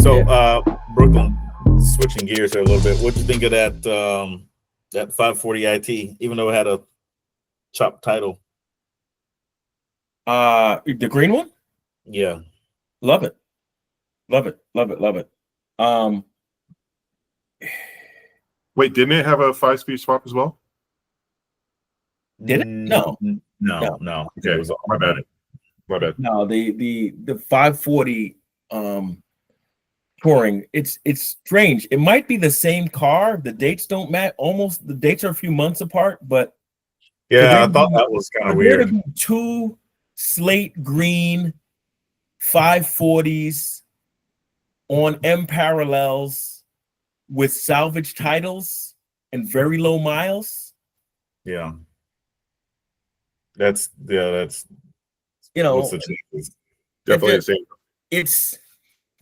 So, Brooklyn, switching gears here a little bit. What'd you think of that 540 IT, even though it had a chopped title? The green one? Yeah. Love it. Love it. Love it. Love it. Wait, didn't it have a 5-speed swap as well? Did it? No. Okay, it was my bad. My bad. No, the 540 Touring. It's strange. It might be the same car. The dates don't match. Almost the dates are a few months apart, but yeah, I thought that was kind of weird. Two slate green 540s on M parallels with salvage titles and very low miles. Yeah. That's you know, what's the chances? Definitely the same. It's,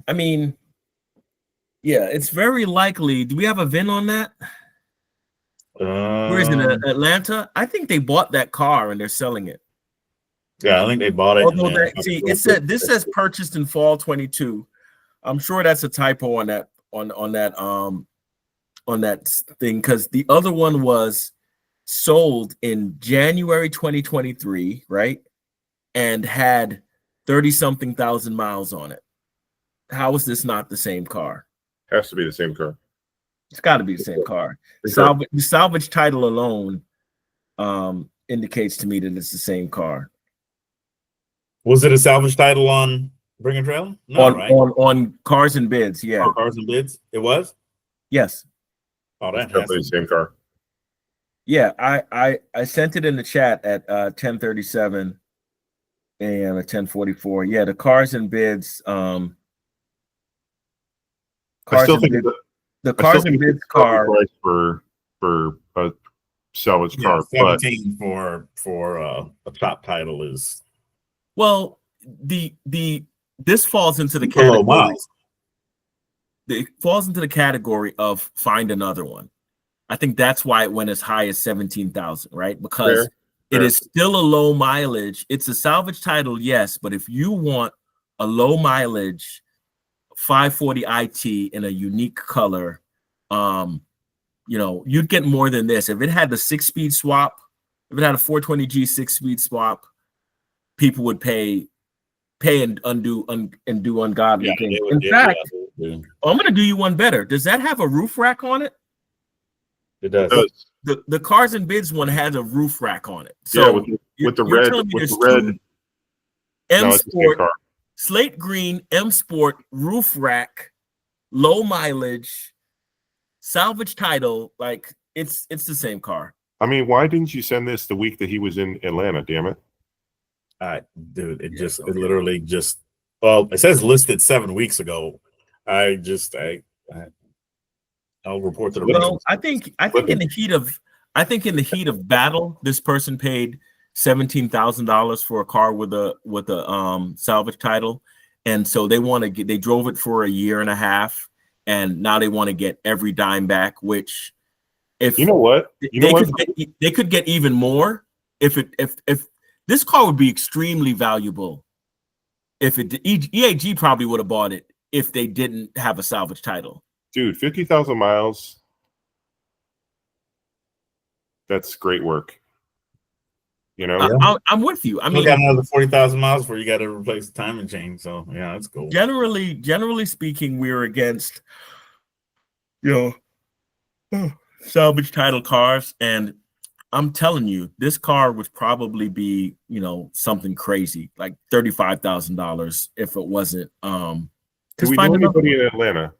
I mean, yeah, it's very likely. Do we have a VIN on that? Where is it? Atlanta? I think they bought that car and they're selling it. Yeah, I think they bought it. Although this says purchased in fall 22. I'm sure that's a typo on that thing, because the other one was sold in January 2023, right? And had 30-something thousand miles on it. How is this not the same car? Has to be the same car. It's got to be the same car. The salvage title alone indicates to me that it's the same car. Was it a salvage title on Bring a Trailer? No, on Cars and Bids, yeah. Oh, Cars and Bids? It was? Yes. Oh, that's definitely the same car. Yeah, I sent it in the chat at 10:37 a.m. at 10:44. Yeah, the Cars and Bids. The Cars and Bids car for a salvage car. 17 for a top title is, well, this falls into the category. It falls into the category of find another one. I think that's why it went as high as 17,000, right? Because it is still a low mileage. It's a salvage title, yes, but if you want a low mileage 540 IT in a unique color, you'd get more than this. If it had the 6-speed swap, if it had a 420G 6-speed swap, people would pay and do ungodly things. In fact, I'm going to do you one better. Does that have a roof rack on it? It does. The Cars and Bids one has a roof rack on it. So with the red M Sport, slate green M Sport roof rack, low mileage, salvage title. Like it's the same car. I mean, why didn't you send this the week that he was in Atlanta? Damn it! Dude, it literally just. Well, it says listed 7 weeks ago. I'll report to the. Well, I think in the heat of battle, this person paid $17,000 for a car with a salvage title, and so they drove it for a year and a half, and now they want to get every dime back. Which, if they could get even more if this car would be extremely valuable. If EAG probably would have bought it if they didn't have a salvage title. Dude, 50,000 miles. That's great work. You know, I'm with you. I mean, got another 40,000 miles before you got to replace the timing chain. So yeah, that's cool. Generally speaking, we're against, salvage title cars, and I'm telling you, this car would probably be, something crazy, like $35,000 if it wasn't. Do we know anybody in Atlanta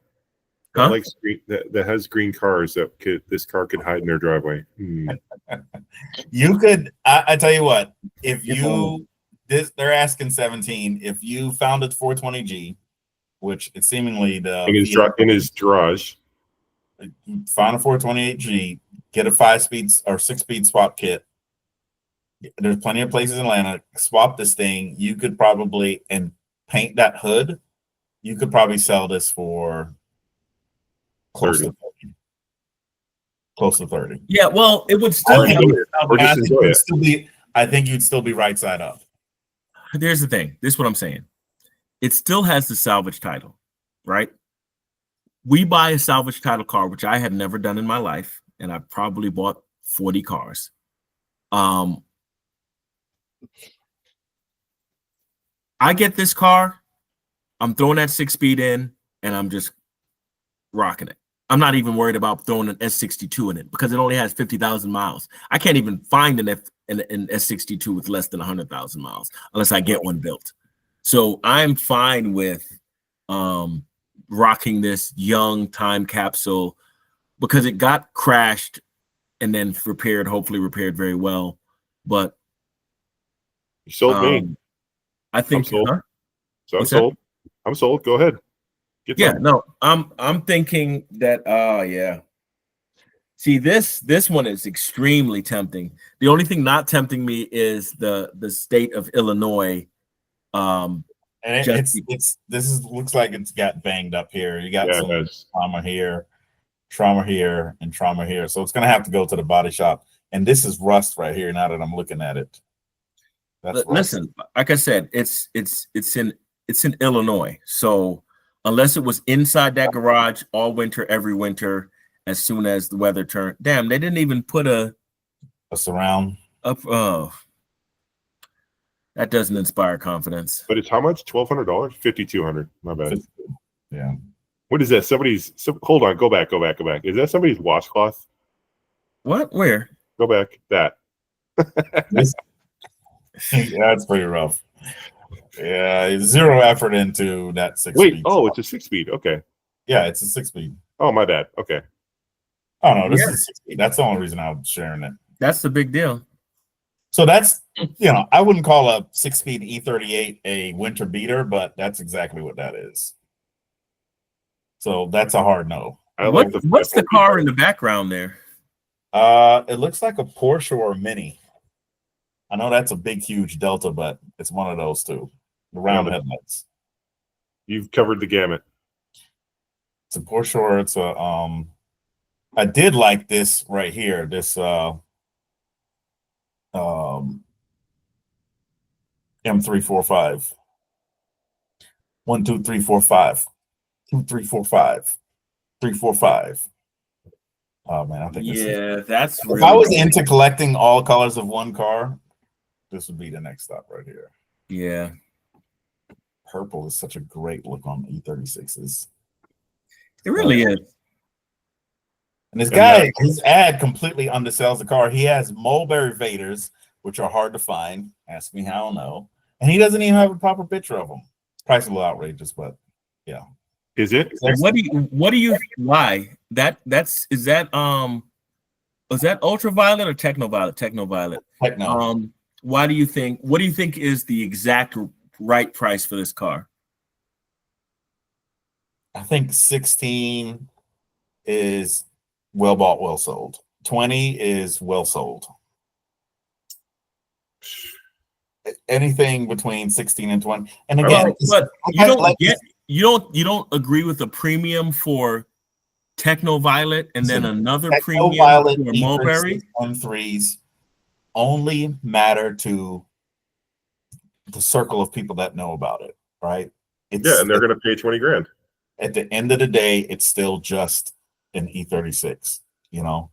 that has green cars that this car could hide in their driveway? You could. I tell you what, if they're asking 17. If you found a 420G, which it's seemingly in his garage, find a 428G, get a 5-speed or 6-speed swap kit. There's plenty of places in Atlanta. Swap this thing. You could probably and paint that hood. You could probably sell this for close to 30. Close to 30. Yeah, well, it would still I think you'd still be right side up. Here's the thing. This is what I'm saying. It still has the salvage title, right? we buy a salvage title car, which I had never done in my life, and I probably bought 40 cars. I get this car, I'm throwing that 6-speed in, and I'm just rocking it. I'm not even worried about throwing an S62 in it because it only has 50,000 miles. I can't even find an S62 with less than 100,000 miles unless I get one built. So I'm fine with rocking this young time capsule because it got crashed and then repaired, hopefully repaired very well. But you sold me. I think I'm sold. Huh? So I'm sold. I'm sold. Go ahead. No, I'm thinking that yeah. See, this one is extremely tempting. The only thing not tempting me is the state of Illinois. And looks like it's got banged up here. You got some trauma here, and trauma here. So it's gonna have to go to the body shop. And this is rust right here. Now that I'm looking at it, listen, like I said, it's in Illinois. So unless it was inside that garage all winter, every winter, as soon as the weather turned, damn, they didn't even put a surround up. Oh, that doesn't inspire confidence. But it's how much? $1,200, $5,200. My bad. Yeah. What is that? Hold on. Go back. Is that somebody's washcloth? What? Where? Go back. That. Yeah, it's pretty rough. Yeah, zero effort into that 6-speed. Wait, it's a 6-speed. Okay. Yeah, it's a 6-speed. Oh, my bad. Okay. Oh no, this is 6-speed. That's the only reason I was sharing it. That's the big deal. So that's, I wouldn't call a 6-speed E38 a winter beater, but that's exactly what that is. So that's a hard no. What's the car in the background there? It looks like a Porsche or a Mini. I know that's a big, huge Delta, but it's one of those two. The round headlights. You've covered the gamut. It's a Porsche or it's a I did like this right here. This M345. 1 2 3 4 5. 2 3 4 5. 3 4 5. Oh man, I think that's if I was into collecting all colors of one car, this would be the next stop right here. Yeah. Purple is such a great look on E36s. It really is. And this guy, his ad completely undersells the car. He has Mulberry Vaders, which are hard to find. Ask me how I know. And he doesn't even have a proper picture of them. Price is a little outrageous, but yeah. Is it? What do you why? Is that ultraviolet or technoviolet? Technoviolet. Techno. What do you think is the exact right price for this car? I think 16 is well bought, well sold. 20 is well sold. Anything between 16 and 20. And again, but you don't agree with the premium for technoviolet and then another premium for mulberry? M3s only matter to the circle of people that know about it, right? And they're going to pay 20 grand. At the end of the day, it's still just an E36, Yeah,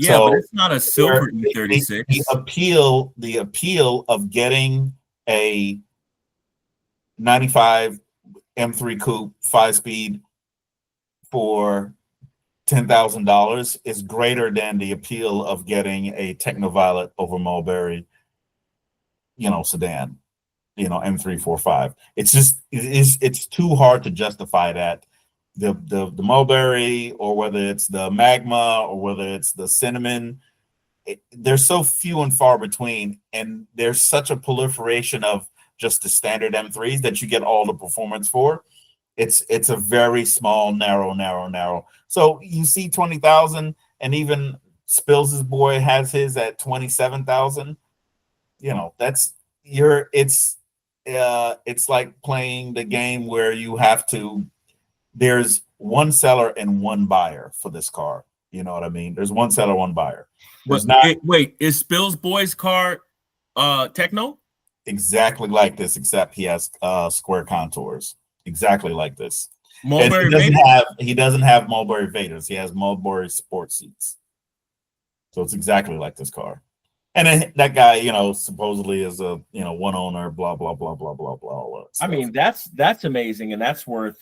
so but it's not a silver E36. The appeal of getting a 95 M3 coupe 5-speed for $10,000 is greater than the appeal of getting a technoviolet over mulberry, sedan, M345. It's just it's too hard to justify that. The mulberry, or whether it's the magma, or whether it's the cinnamon, they're so few and far between, and there's such a proliferation of just the standard M3s that you get all the performance for. It's a very small, narrow. So you see 20,000, and even Spills' boy has his at 27,000. It's like playing the game where you have to. There's one seller and one buyer for this car. You know what I mean? There's one seller, one buyer. Wait, is Spill's boy's car techno? Exactly like this, except he has square contours. Exactly like this. Mulberry He doesn't have Mulberry Vaders. He has Mulberry sport seats. So it's exactly like this car. And then that guy, supposedly is a one owner, blah blah blah blah blah blah. I mean, that's amazing, and that's worth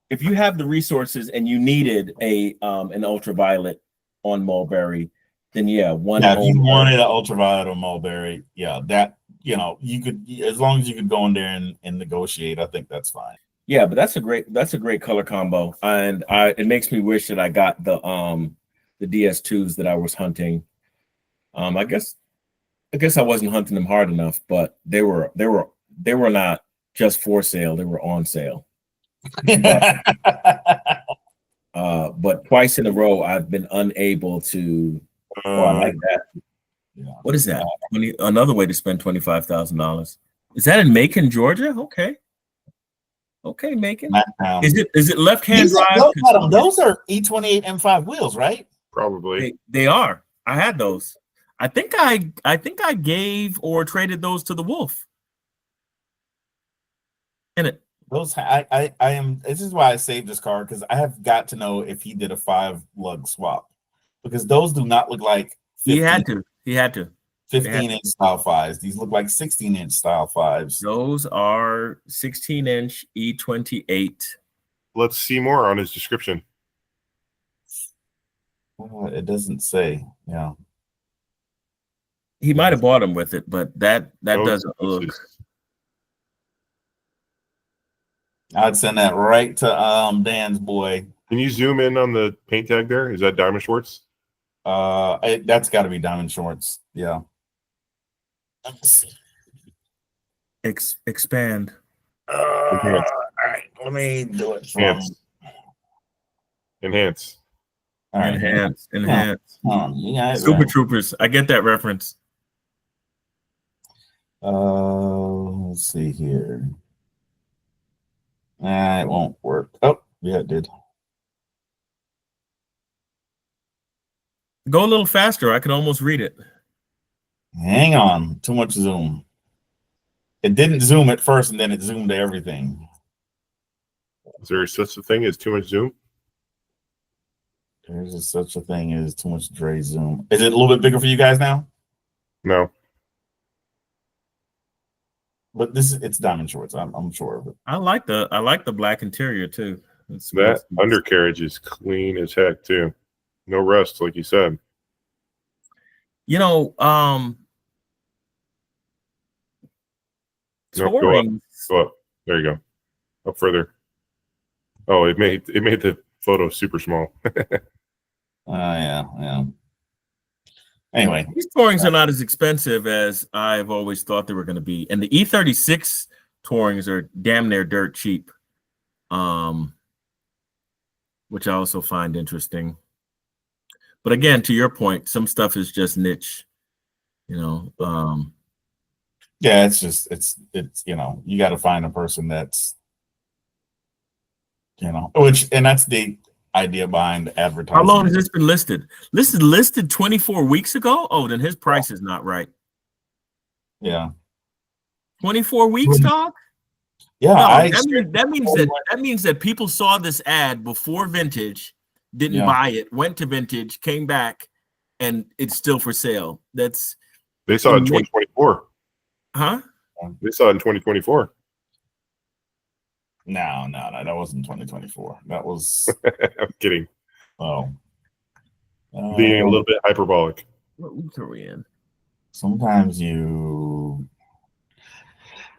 if you have the resources and you needed an ultraviolet on Mulberry, then yeah, if you wanted an ultraviolet on Mulberry, that you could, as long as you could go in there and negotiate, I think that's fine. Yeah, but that's a great color combo, and it makes me wish that I got the DS2s that I was hunting. I guess I wasn't hunting them hard enough, but they were not just for sale; they were on sale. But twice in a row, I've been unable to. I like that. Yeah. What is that? Another way to spend $25,000. Is that in Macon, Georgia? Okay, Macon. Is it left-hand drive? Those are E28 M5 wheels, right? Probably. They are. I had those. I think I gave or traded those to the Wolf. In it. Those I am. This is why I saved this car, because I have got to know if he did a 5-lug swap, because those do not look like 15, he had to 15-inch style 5s. These look like 16-inch style 5s. Those are 16-inch E28. Let's see more on his description. It doesn't say. Yeah, he might have bought them with it, but that doesn't look. I'd send that right to Dan's boy. Can you zoom in on the paint tag there? Is that Diamond Schwartz? That's got to be Diamond Schwartz. Yeah. Expand. All right, let me do it. Enhance. All right. Enhance. Yeah, Super Troopers. I get that reference. Let's see here. It won't work. Oh, yeah, it did. Go a little faster. I can almost read it. Hang on. Too much zoom. It didn't zoom at first, and then it zoomed to everything. Is there such a thing as too much zoom? There's such a thing as too much Dre zoom. Is it a little bit bigger for you guys now? No. But it's Diamond Schwartz. I'm sure of it. I like the black interior too. That undercarriage is clean as heck too. No rust, like you said. Touring. Go up. There you go. Up further. Oh, it made the photo super small. Yeah. Anyway, these Tourings are not as expensive as I've always thought they were going to be, and the E36 Tourings are damn near dirt cheap, which I also find interesting. But again, to your point, some stuff is just niche, Yeah, it's you got to find a person that's, and that's the idea behind advertising. How long has this been listed? This is listed 24 weeks ago. Oh, then his price is not right. Yeah, 24 weeks, dog. Yeah, no, that means that people saw this ad before vintage, didn't buy it, went to vintage, came back, and it's still for sale. They saw it in 2024. Huh? They saw it in 2024. No, that wasn't 2024. That was. I'm kidding. Oh, being a little bit hyperbolic. What week are we in? Sometimes you.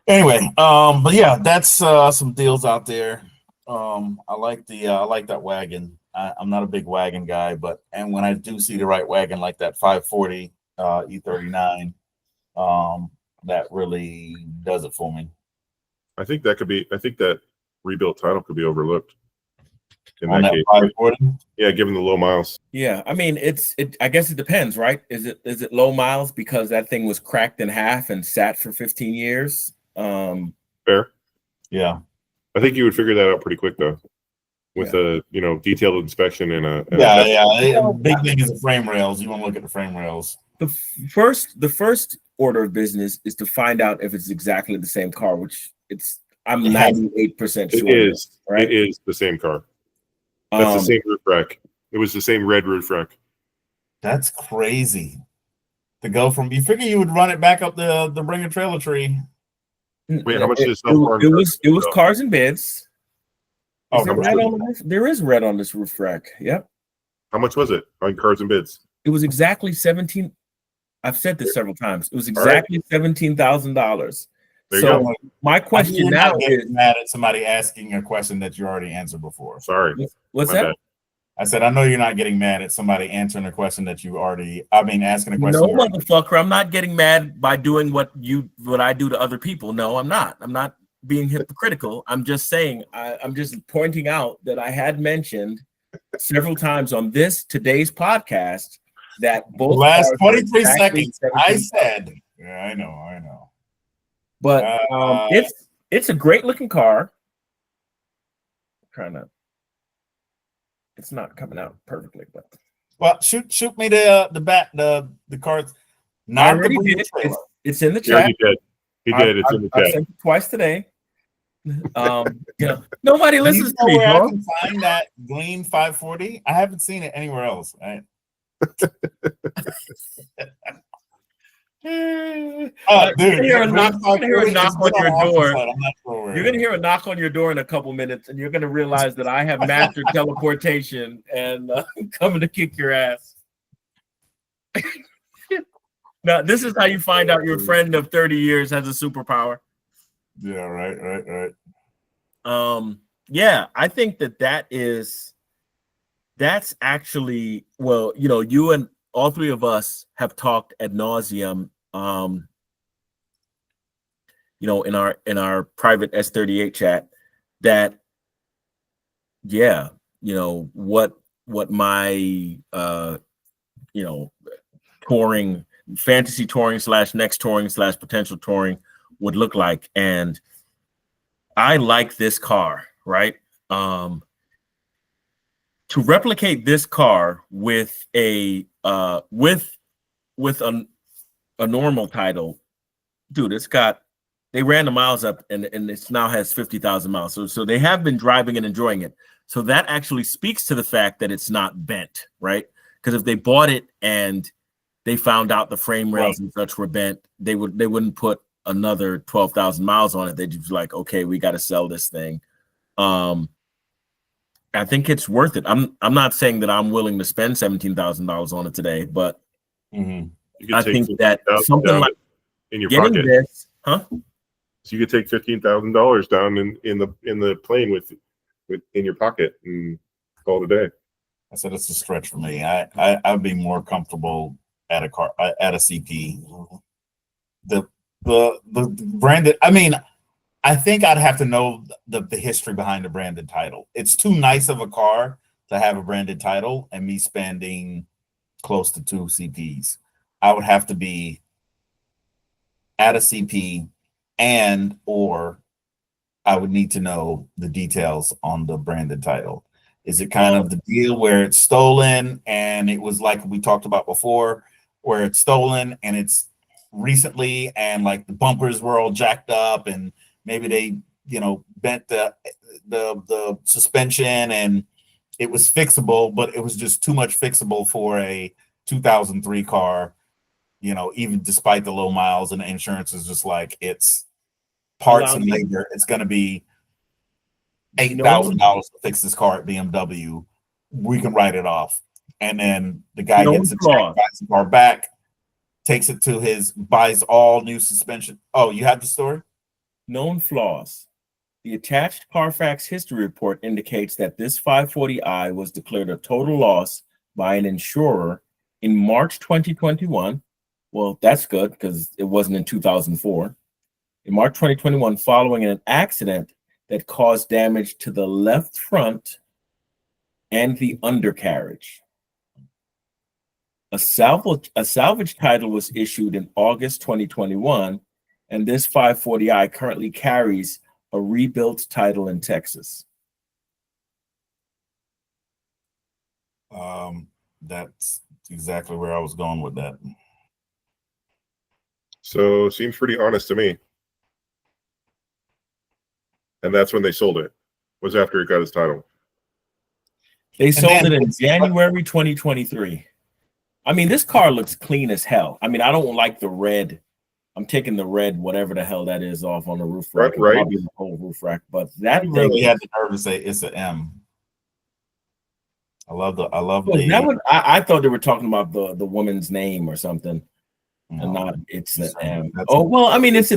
Anyway, but yeah, that's some deals out there. I like that wagon. I'm not a big wagon guy, and when I do see the right wagon like that 540 E39, that really does it for me. I think that rebuilt title could be overlooked. In that case, 540? Yeah, given the low miles. Yeah, I mean, I guess it depends, right? Is it low miles because that thing was cracked in half and sat for 15 years? Fair. Yeah, I think you would figure that out pretty quick though, with a detailed inspection and a big thing is the frame rails. You want to look at the frame rails. The first order of business is to find out if it's exactly the same car, which I'm 98% sure. It is. Right? It is the same car. That's the same roof rack. It was the same red roof rack. That's crazy. To go from, you figure you would run it back up the Bringer trailer tree. Wait, how much is it was cars and beds. Oh, Is there red on the roof? There is red on this roof rack. Yep. How much was it on cars and bids? It was exactly 17. I've said this several times. It was exactly $17,000. So my question now is, mad at somebody asking a question that you already answered before. Sorry. What's that? Bad. I said, I know you're not getting mad at somebody answering a question that you already, asking a question. No, motherfucker, I'm not getting mad by doing what I do to other people. No, I'm not. I'm not being hypocritical. I'm just saying, I'm just pointing out that I had mentioned several times on today's podcast that both last 23 seconds, I said, yeah, I know. But it's a great looking car. It's not coming out perfectly, but well, shoot me the cards. I already did. It's in the chat. He did. It's in the chat. I sent it twice today. Nobody listens to me, where bro. I can find that green 540. I haven't seen it anywhere else. Right? Dude, you're gonna hear a knock on your door. Sure you're gonna hear a knock on your door in a couple minutes, and you're gonna realize that I have mastered teleportation and coming to kick your ass. Now, this is how you find out your friend of 30 years has a superpower. Yeah, right. Yeah, I think that's actually, well, you and all three of us have talked ad nauseum, in our private S38 chat that, yeah, what my touring, fantasy touring / next touring / potential touring would look like. And I like this car, right? To replicate this car with a normal title, dude, they ran the miles up and it now has 50,000 miles. So they have been driving and enjoying it. So that actually speaks to the fact that it's not bent, right? Because if they bought it and they found out the frame rails and such were bent, they wouldn't put another 12,000 miles on it. They'd just be like, okay, we got to sell this thing. I think it's worth it. I'm not saying that I'm willing to spend $17,000 on it today, but I think that something like in your getting pocket. this, huh? So you could take $15,000 down in the plane with in your pocket and call it a day. I said it's a stretch for me. I'd be more comfortable at a CP. The branded. I mean, I think I'd have to know the history behind the branded title. It's too nice of a car to have a branded title and me spending close to 2 CPs. I would have to be at a CP or I would need to know the details on the branded title. Is it kind of the deal where it's stolen and it was like we talked about before, where it's stolen and it's recently and like the bumpers were all jacked up and maybe they, bent the suspension and it was fixable, but it was just too much fixable for a 2003 car, even despite the low miles, and the insurance is just like, it's parts and labor. It's going to be $8,000 to fix this car at BMW. We can write it off. And then the guy gets a check, buys the car back, takes it to buys all new suspension. Oh, you have the story? Known flaws. The attached Carfax history report indicates that this 540i was declared a total loss by an insurer in March 2021. Well, that's good because it wasn't in 2004. In March 2021, following an accident that caused damage to the left front and the undercarriage. A salvage title was issued in August 2021, and this 540i currently carries a rebuilt title in Texas. That's exactly where I was going with that. So seems pretty honest to me. And that's when they sold it. Was after it got his title. They sold it in January 2023. I mean, this car looks clean as hell. I mean, I don't like the red. I'm taking the red, whatever the hell that is, off on the roof rack. Right. Probably the whole roof rack. But that thing, really had the nerve to say it's an M. I love the. I thought they were talking about the woman's name or something, and not it's the M. Oh well, I mean it's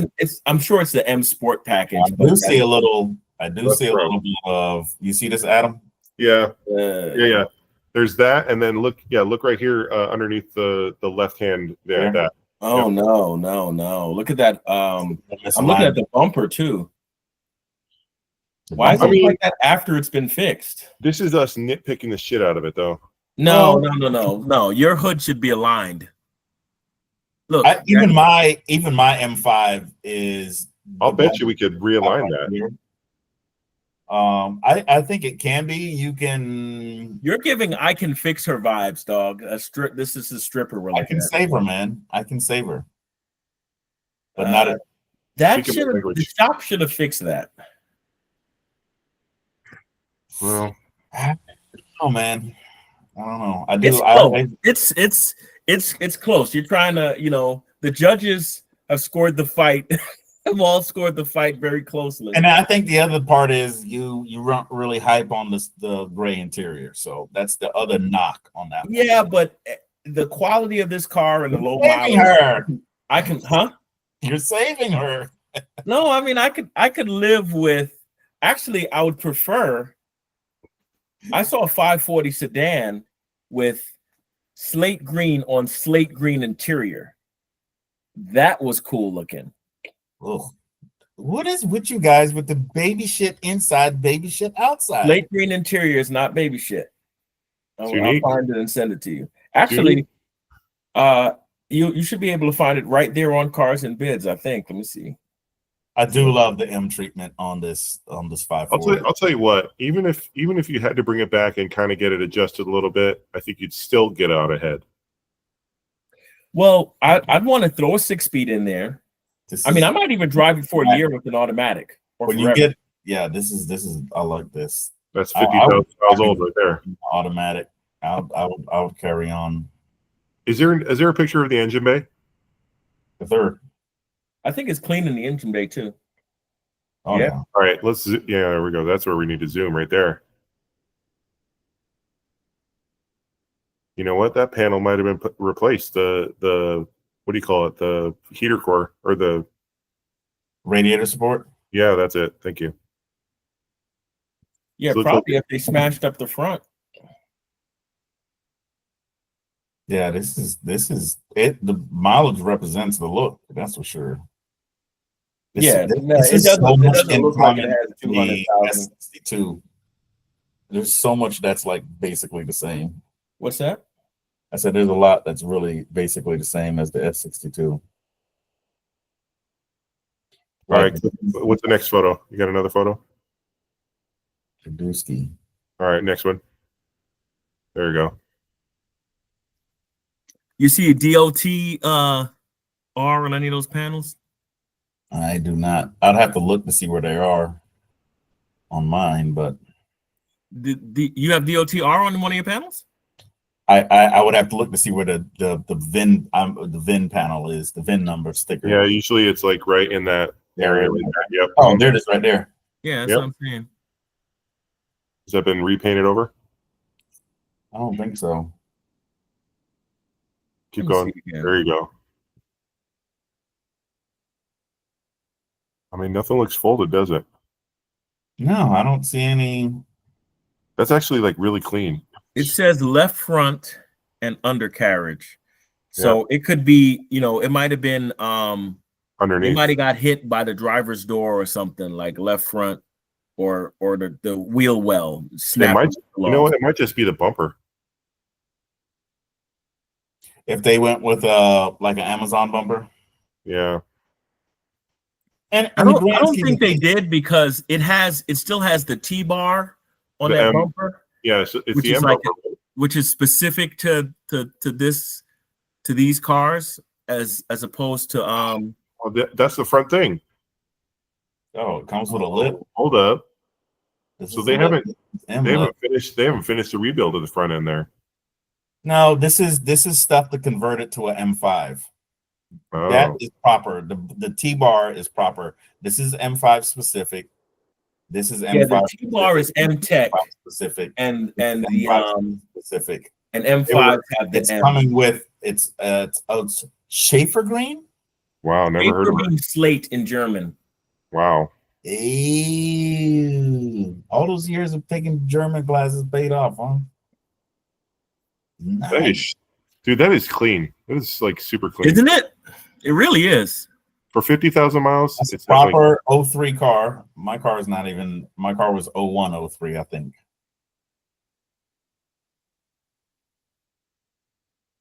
I'm sure it's the M Sport package. I do see a little bit of. You see this, Adam? Yeah, yeah. There's that, and then look right here underneath the left hand there. That. Oh no! Look at that. I'm looking at the bumper too. Why is it like that after it's been fixed? This is us nitpicking the shit out of it, though. No. Your hood should be aligned. Look, even my M5 is. I'll bet you we could realign that. I think it can be. You can. You're giving "I can fix her" vibes, dog. This is a stripper. I can save her, man. I can save her, but not a. That should the shop should have fixed that. Well, oh man, I don't know. It's close. You're trying to, the judges have scored the fight. Have all scored the fight very closely. And I think the other part is you don't really hype on the gray interior, so that's the other knock on that. Yeah, but the quality of this car and the low mileage, You're saving her. No, I mean I could live with. Actually, I would prefer. I saw a 540 sedan with slate green on slate green interior. That was cool looking. Oh, what is with you guys with the baby shit inside, baby shit outside? Slate green interior is not baby shit. I'll find it and send it to you. Actually, you should be able to find it right there on Cars and Bids. I think. Let me see. I do love the M treatment on this 540. I'll tell you what. Even if you had to bring it back and kind of get it adjusted a little bit, I think you'd still get out ahead. Well, I'd want to throw a 6-speed in there. I might even drive it for a year with an automatic. When you get, this is. I like this. That's 50,000 miles old right there. Automatic. I would carry on. Is there a picture of the engine bay? The third. I think it's clean in the engine bay too. Oh yeah. All right, there we go. That's where we need to zoom right there. You know what? That panel might have been replaced. The what do you call it? The heater core or the radiator support? Yeah, that's it. Thank you. Yeah, probably if they smashed up the front. Yeah, this is it. The mileage represents the look. That's for sure. It doesn't look like it has 200,000. S62. There's so much that's like basically the same. What's that? I said there's a lot that's really basically the same as the S62. All right, what's the next photo? You got another photo? Kadusky. All right, next one. There you go. You see a DOT R on any of those panels? I do not. I'd have to look to see where they are on mine, but you have DOT R on one of your panels? I would have to look to see where the VIN panel is, the VIN number sticker. Yeah, usually it's like right in that area. Yep. Oh, there it is, right there. Yeah, that's what I'm saying. Has that been repainted over? I don't think so. Keep going. There you go. I mean, nothing looks folded, does it? No, I don't see any. That's actually like really clean. It says left front and undercarriage. So it could be, it might have been underneath. It might have got hit by the driver's door or something, like left front or the wheel well. It might, it might just be the bumper. If they went with like an Amazon bumper. Yeah. And I don't think they did because it still has the T-bar on that bumper. Yeah, so it's the M bumper. Which is specific to these cars. as opposed to Oh, that's the front thing. Oh, it comes with a lip. Hold up. This So is they the lip. haven't finished the rebuild of the front end there. No, this is stuff to convert it to an M5. That Oh, is proper. The T-bar is proper. This is M5 specific. This is yeah, the M5 T-bar is M-Tech specific. and This the is M5 specific. and M5 have the It's M. coming with it's Schaefer green. wow, never heard of it. Means slate in German. Wow. Ew. All those years of taking German classes paid off, huh? Nice. That is clean. That is like super clean. Isn't it? It really is. For 50,000 miles, That's it's a proper 03 car. My car is not even, my car was 01, 03, I think.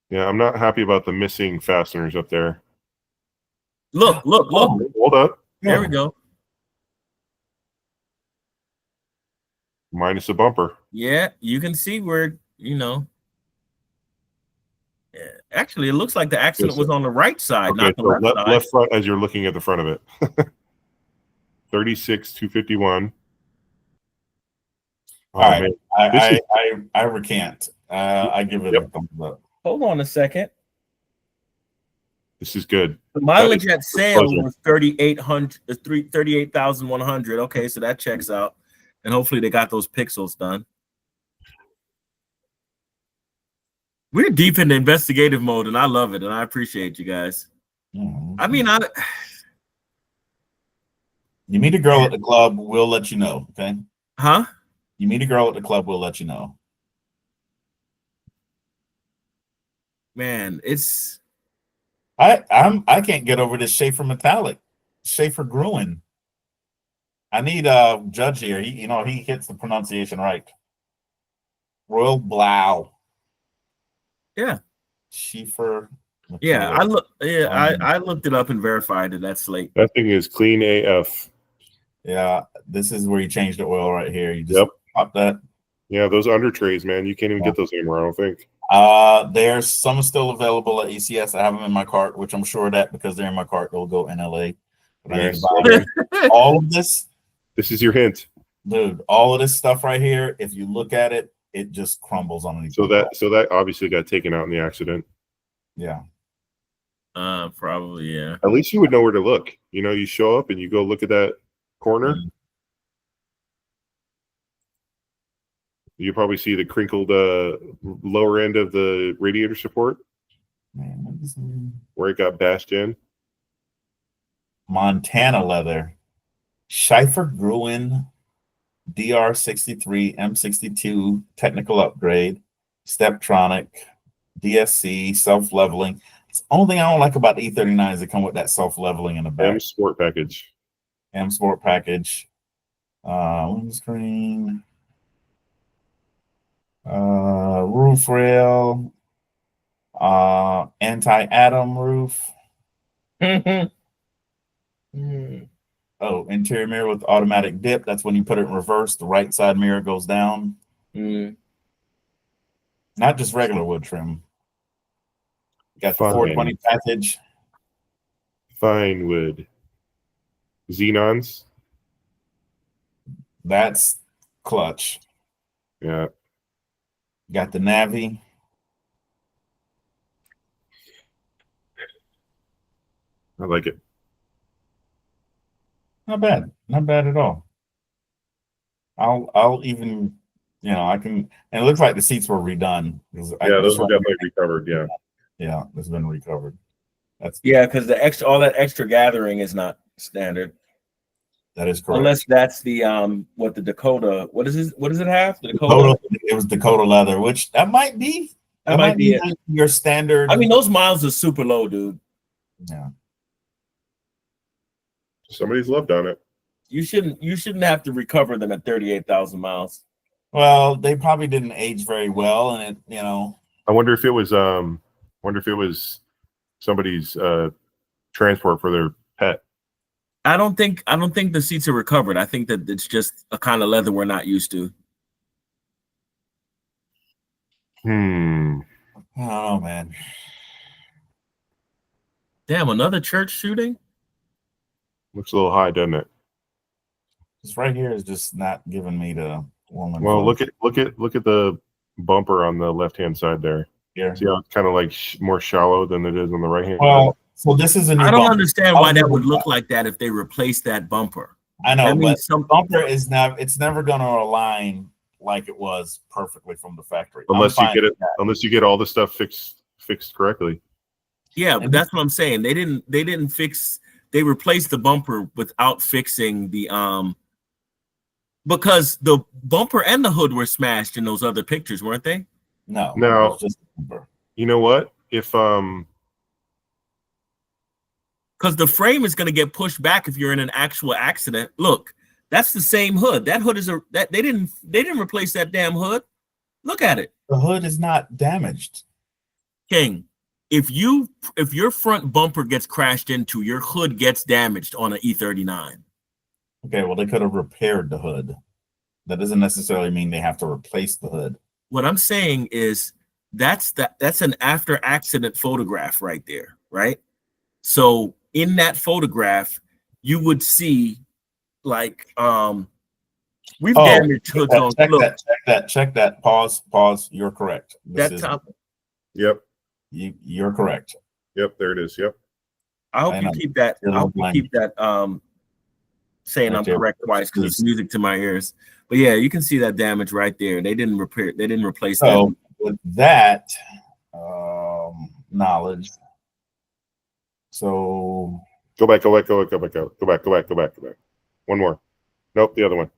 Yeah, I'm not happy about the missing fasteners up there. Look. Hold up. There we go. Minus a bumper. Yeah, you can see where, Yeah. Actually, it looks like the accident was on the right side, not the left side. Left front as you're looking at the front of it. 36, 251. All right. I recant. I give it a thumbs up. Hold on a second. This is good. The mileage at sale was 38,100. Okay, so that checks out. And hopefully they got those pixels done. We're deep in the investigative mode, and I love it, and I appreciate you guys. I mean, you meet a girl at the club, we'll let you know, okay? Huh? You meet a girl at the club, we'll let you know. Man, it's I can't get over this Schaefer metallic, Schaefer Gruen. I need a judge here. He hits the pronunciation right. Royal Blau. Yeah. Schaefer. Yeah, I looked it up and verified it. That's slate. That thing is clean AF. Yeah, this is where you change the oil right here. You just pop that. Yeah, those under trays, man. You can't even get those anymore, I don't think. There's some still available at ECS. I have them in my cart, which I'm sure that because they're in my cart, they'll go NLA. Nice. All of this. This is your hint. Dude, all of this stuff right here, if you look at it, it just crumbles underneath. So that obviously got taken out in the accident. Yeah. Probably, yeah. At least you would know where to look. You show up and you go look at that corner. Mm-hmm. You probably see the crinkled lower end of the radiator support where it got bashed in. Montana leather. Schaefer Gruen DR63 M62 technical upgrade, Steptronic, DSC, self-leveling. It's the only thing I don't like about the E39 is they come with that self-leveling in the back. M Sport package. Windscreen. Roof rail. Anti-atom roof. Oh, interior mirror with automatic dip. That's when you put it in reverse. The right side mirror goes down. Not just regular wood trim. Got the 420 package. Fine wood. Xenons. That's clutch. Yeah. Got the Navi. I like it. Not bad. Not bad at all. I'll even, I can, and it looks like the seats were redone. Yeah, those were definitely recovered. Yeah. Yeah, it's been recovered. Because all that extra gathering is not standard. That is correct. Unless that's the the Dakota. What does it have? The Dakota. It was Dakota leather, which that might be your standard. I mean, those miles are super low, dude. Yeah. Somebody's loved on it. You shouldn't have to recover them at 38,000 miles. Well, they probably didn't age very well, and I wonder if it was somebody's transport for their pet. I don't think the seats are recovered. I think that it's just a kind of leather we're not used to. I don't know, man. Damn, another church shooting? Looks a little high, doesn't it? This right here is just not giving me the woman. Well, look at the bumper on the left-hand side there. Here. See how it's kind of like more shallow than it is on the right-hand Well, so this is a new I don't bumper. understand why that would look like that if they replaced that bumper. I know, That but means some bumper is never going to align like it was perfectly from the factory. unless you get all the stuff fixed correctly. Yeah, but that's what I'm saying. They replaced the bumper without fixing the because the bumper and the hood were smashed in those other pictures, weren't they? No, No. it was just a bumper. You know what? If Because the frame is going to get pushed back if you're in an actual accident. Look, that's the same hood. That hood is they didn't replace that damn hood. Look at it. The hood is not damaged. King, if your front bumper gets crashed into, your hood gets damaged on an E39. Okay, well, they could have repaired the hood. That doesn't necessarily mean they have to replace the hood. What I'm saying is that's an after accident photograph right there, right? So in that photograph, you would see like we've damaged hoods on. Check that. Pause. You're correct. Yep. You're correct. Yep, there it is. Yep. I hope you keep that. I hope you keep that saying I'm correct twice because it's music to my ears. But yeah, you can see that damage right there. They didn't replace that. So with that knowledge, so go back. One more. Nope, the other one.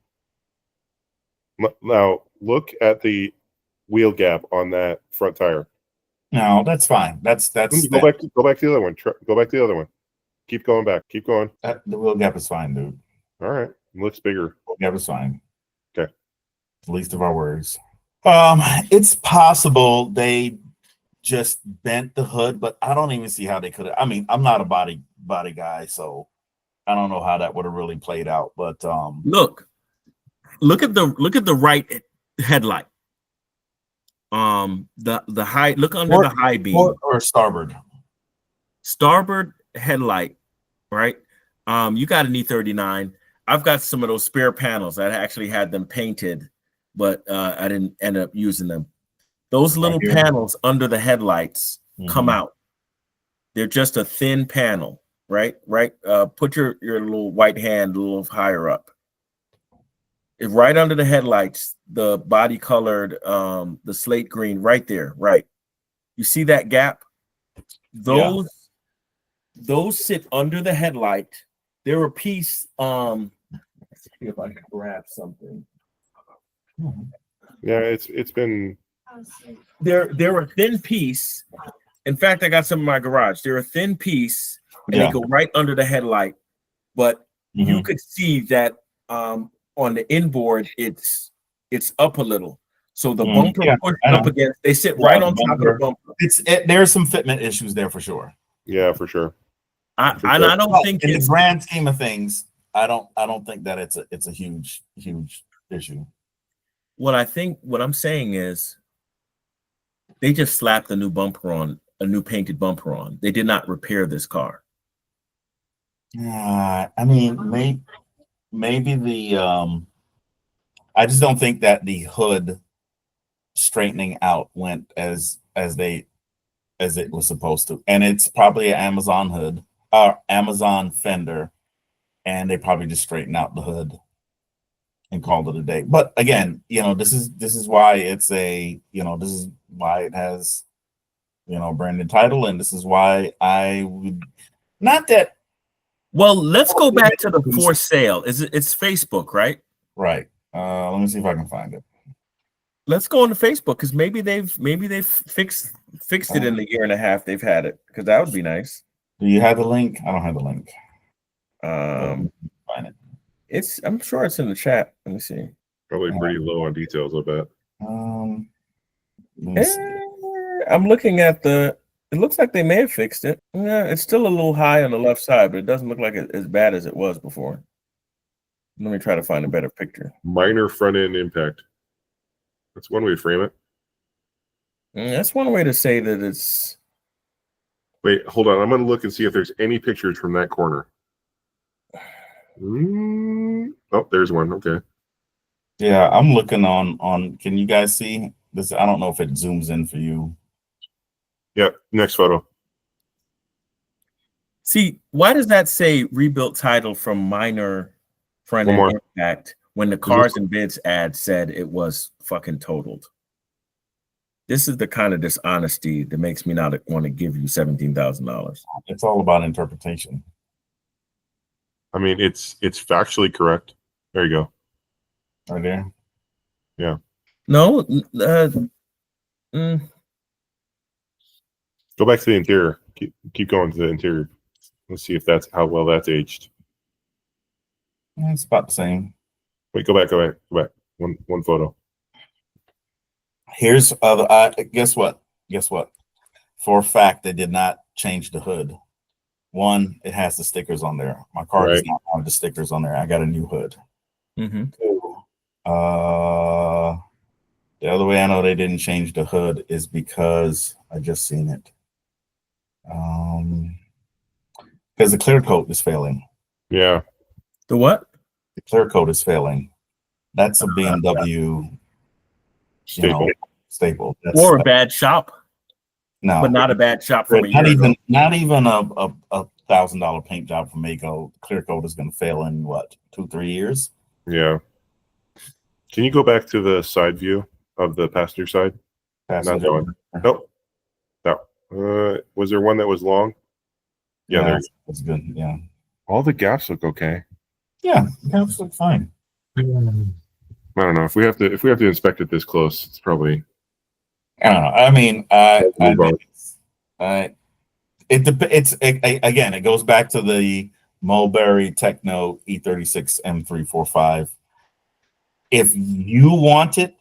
Now look at the wheel gap on that front tire. No, that's fine. That's go back to the other one. Go back to the other one. Keep going back. Keep going. The wheel gap is fine, dude. All right. It looks bigger. Wheel gap is fine. Okay. The least of our worries. It's possible they just bent the hood, but I don't even see how they could have. I mean, I'm not a body guy, so I don't know how that would have really played out. But look at the right headlight. The high, look under the high beam or starboard headlight, right? You got an E39. I've got some of those spare panels. I actually had them painted, but I didn't end up using them. Those little panels under the headlights come out. They're just a thin panel, right? Put your little white hand a little higher up. Right under the headlights, the body colored, the slate green, right there, right. You see that gap? Those sit under the headlight. They're a piece. Let's see if I can grab something. Yeah, it's been. They're a thin piece. In fact, I got some in my garage. They're a thin piece, and they go right under the headlight. But you could see that on the inboard, it's up a little. So the bumper pushed up against. They sit right on top of the bumper. There's some fitment issues there for sure. Yeah, for sure. I don't think in the grand scheme of things, I don't think that it's a huge issue. What I'm saying is they just slapped a new painted bumper on. They did not repair this car. I mean, maybe the I just don't think that the hood straightening out went as it was supposed to. And it's probably an Amazon hood or Amazon fender, and they probably just straightened out the hood and called it a day. But again, this is why this is why it has branded title, and this is why I would not that. Well, let's go back to the for sale. It's Facebook, right? Right. Let me see if I can find it. Let's go on to Facebook because maybe they've fixed it in the year and a half they've had it, because that would be nice. Do you have the link? I don't have the link. Find it. I'm sure it's in the chat. Let me see. Probably pretty low on details, I bet. I'm looking at it looks like they may have fixed it. Yeah, it's still a little high on the left side, but it doesn't look like it's as bad as it was before. Let me try to find a better picture. Minor front end impact. That's one way to frame it. That's one way to say that it's. Wait, hold on. I'm going to look and see if there's any pictures from that corner. Oh, there's one. Okay. Yeah, I'm looking on. Can you guys see this? I don't know if it zooms in for you. Yep. Next photo. See, why does that say rebuilt title from minor front end impact when the cars and bids ad said it was fucking totaled? This is the kind of dishonesty that makes me not want to give you $17,000. It's all about interpretation. I mean, it's factually correct. There you go. Right there. Yeah. No. Go back to the interior. Keep going to the interior. Let's see if that's how well that's aged. It's about the same. Wait, go back. One photo. Here's other. Guess what? For a fact, they did not change the hood. One, it has the stickers on there. My car does not have the stickers on there. I got a new hood. Mm-hmm. Two, the other way I know they didn't change the hood is because I just seen it. Because the clear coat is failing. Yeah. The what? The clear coat is failing. That's a BMW staple. Or a bad shop. No, but not a bad shop from not even a $1,000 paint job from Mako. Clear coat is going to fail in what, 2-3 years? Yeah. Can you go back to the side view of the passenger side? Not that one. Nope. That was there one that was long? Yeah, that's good. Yeah. All the gaps look okay. Yeah, gaps look fine. I don't know if we have to inspect it this close. It's probably. I don't know. I mean, again, it goes back to the Mulberry Techno E36 M345. If you want it,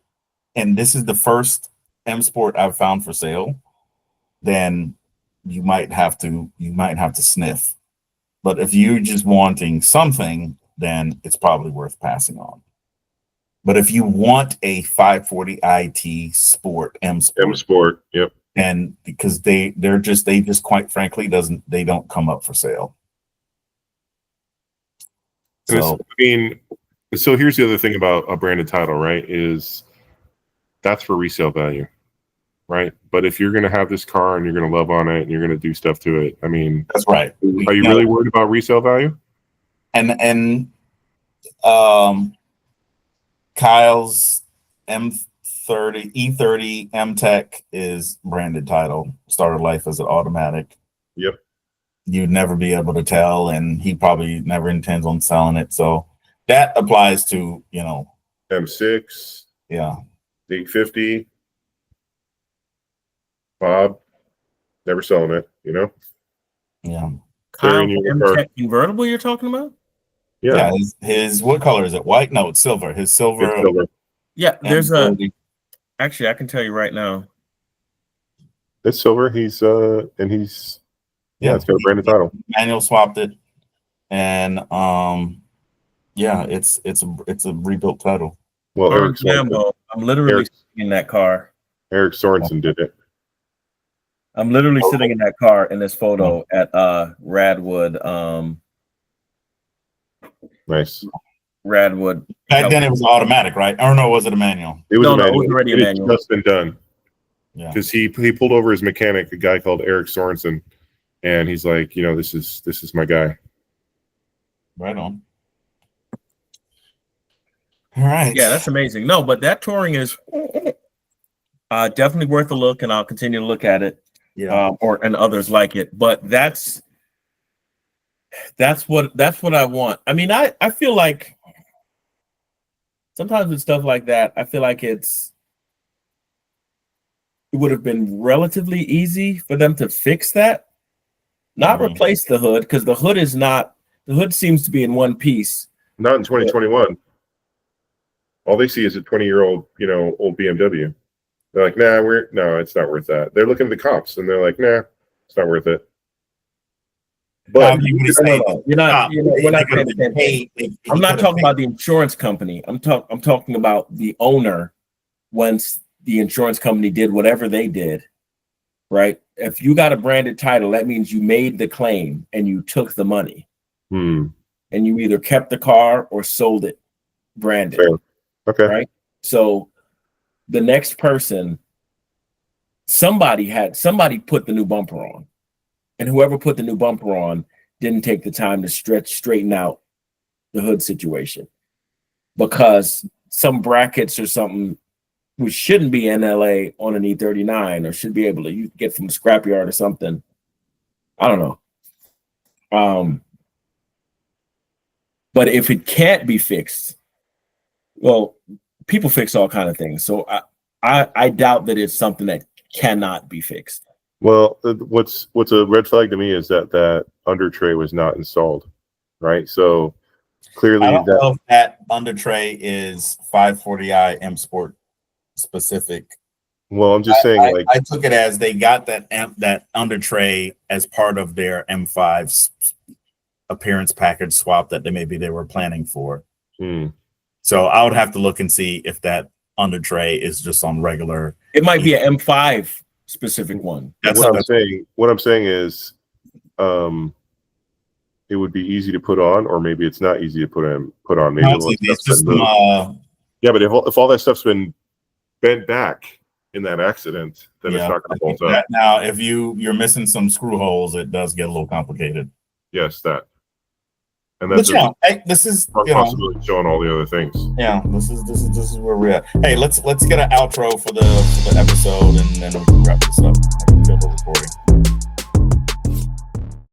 and this is the first M Sport I've found for sale, then you might have to sniff. But if you're just wanting something, then it's probably worth passing on. But if you want a 540 IT Sport M Sport, yep. And because they just quite frankly don't come up for sale. So so here's the other thing about a branded title, right? Is that's for resale value, right? But if you're going to have this car and you're going to love on it and you're going to do stuff to it, I mean, that's right. Are you really worried about resale value? And Kyle's E30 M Tech is branded title. Started life as an automatic. Yep. You'd never be able to tell, and he probably never intends on selling it. So that applies to, M6. Yeah. 850. Bob, never selling it, Yeah. Kyle M Tech convertible you're talking about? Yeah. His what color is it? White? No, it's silver. His silver. It's silver. Yeah, there's actually I can tell you right now. It's silver. It's got a branded title. Manual swapped it, and it's a rebuilt title. Well, I'm literally sitting in that car. Eric Sorensen did it. I'm literally sitting in that car in this photo at Radwood. Nice. Radwood. Back then it was automatic, right? Or no, was it a manual? It was it was already a manual. It's just been done. Yeah. Because he pulled over his mechanic, a guy called Eric Sorensen, and he's like, this is my guy. Right on. All right. Yeah, that's amazing. No, but that Touring is definitely worth a look, and I'll continue to look at it. Yeah. And others like it. But that's what I want. I mean, I feel like sometimes with stuff like that, I feel like it would have been relatively easy for them to fix that, not replace the hood, because the hood seems to be in one piece. Not in 2021. All they see is a 20-year-old, old BMW. They're like, no, it's not worth that. They're looking at the comps and they're like, nah, it's not worth it. But we're not I'm not talking about the insurance company. I'm talking about the owner. Once the insurance company did whatever they did, right? If you got a branded title, that means you made the claim and you took the money, and you either kept the car or sold it branded. Fair. Okay. Right. So the next person, somebody put the new bumper on, and whoever put the new bumper on didn't take the time to straighten out the hood situation, because some brackets or something which shouldn't be NLA on an E39 or should be able to get from a scrapyard or something. I don't know. But if it can't be fixed, well, people fix all kind of things. So I doubt that it's something that cannot be fixed. Well, what's a red flag to me is that under tray was not installed, right? So clearly I don't know if that under tray is 540i M Sport specific. Well, I'm just saying, I took it as they got that under tray as part of their M5's appearance package swap that they were planning for. So I would have to look and see if that under tray is just on regular. It might be an M5 specific one. What I'm saying is, it would be easy to put on, or maybe it's not easy to put on. Maybe yeah, but if all that stuff's been bent back in that accident, then it's not going to bolt up. Now, if you're missing some screw holes, it does get a little complicated. Yes, that. And that's this is possibility showing all the other things. Yeah, this is where we're at. Hey, let's get an outro for the episode, and then we can wrap this up. I can feel the recording.